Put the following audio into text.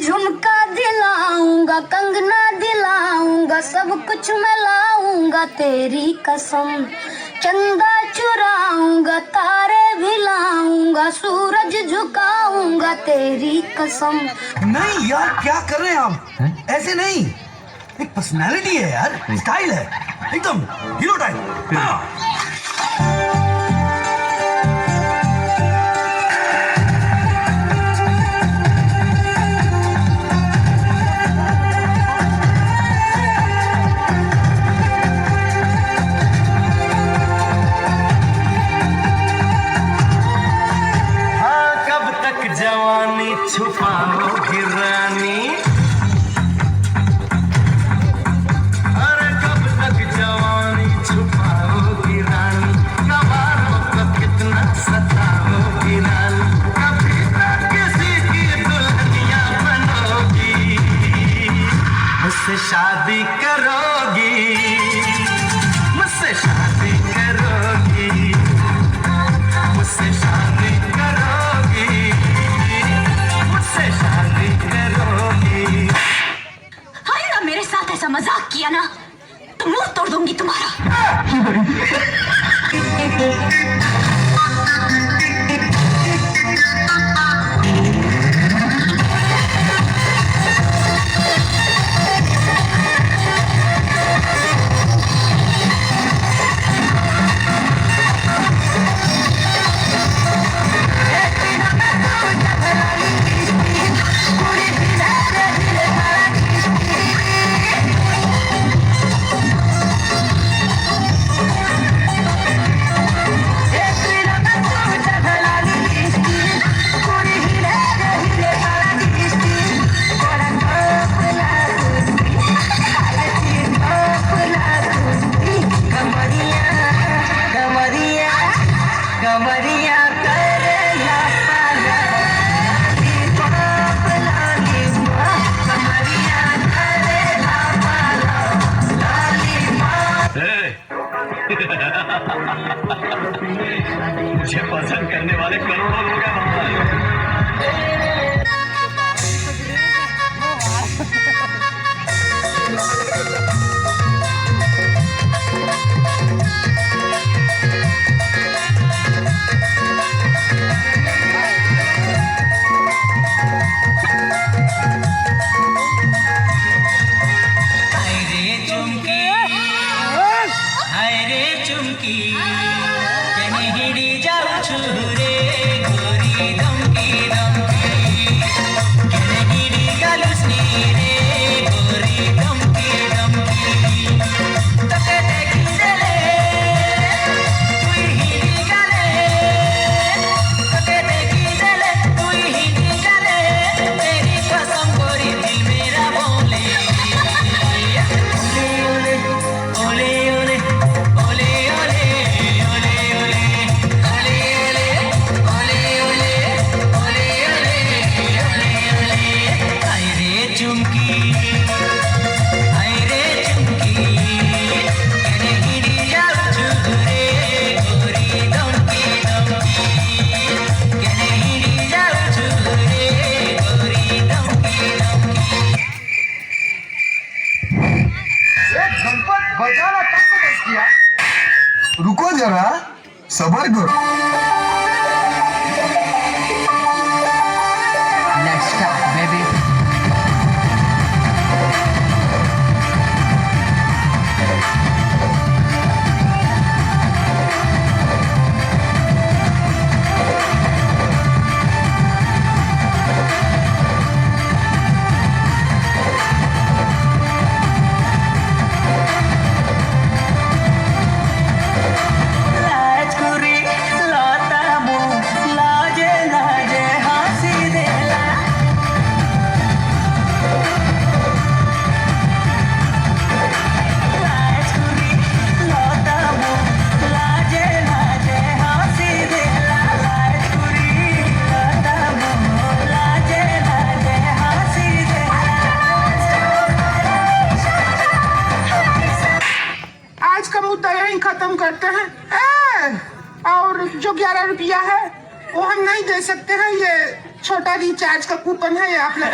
झुमका दिलाऊंगा, कंगना दिलाऊंगा, सब कुछ मैं लाऊंगा तेरी कसम। चंदा चुराऊंगा, तारे भी लाऊंगा, सूरज झुकाऊंगा तेरी कसम। नहीं यार, क्या कर रहे हैं आप? ऐसे नहीं, एक पर्सनालिटी है यार, स्टाइल है, एकदम हीरो टाइप। जवानी छुपाओगी रानी, अरे कब तक जवानी छुपाओगी रानी, गवारों को कितना सताओगी रानी, कभी तक किसी की दुल्हनिया बनोगी, मुझसे शादी करोगी, मुझसे शादी करोगी, मुझसे शादी करोगी, शादी करोगी। आइंदा मेरे साथ ऐसा मजाक किया ना तो मुंह तोड़ दूंगी तुम्हारा। मुझे पसंद करने वाले करोड़ों लोग हैं वहां। रुको जरा, सबर करो। Let's start, baby. खत्म करते हैं और जो 11 रुपया है वो हम नहीं दे सकते हैं। ये छोटा रिचार्ज का कूपन है, ये आप लोग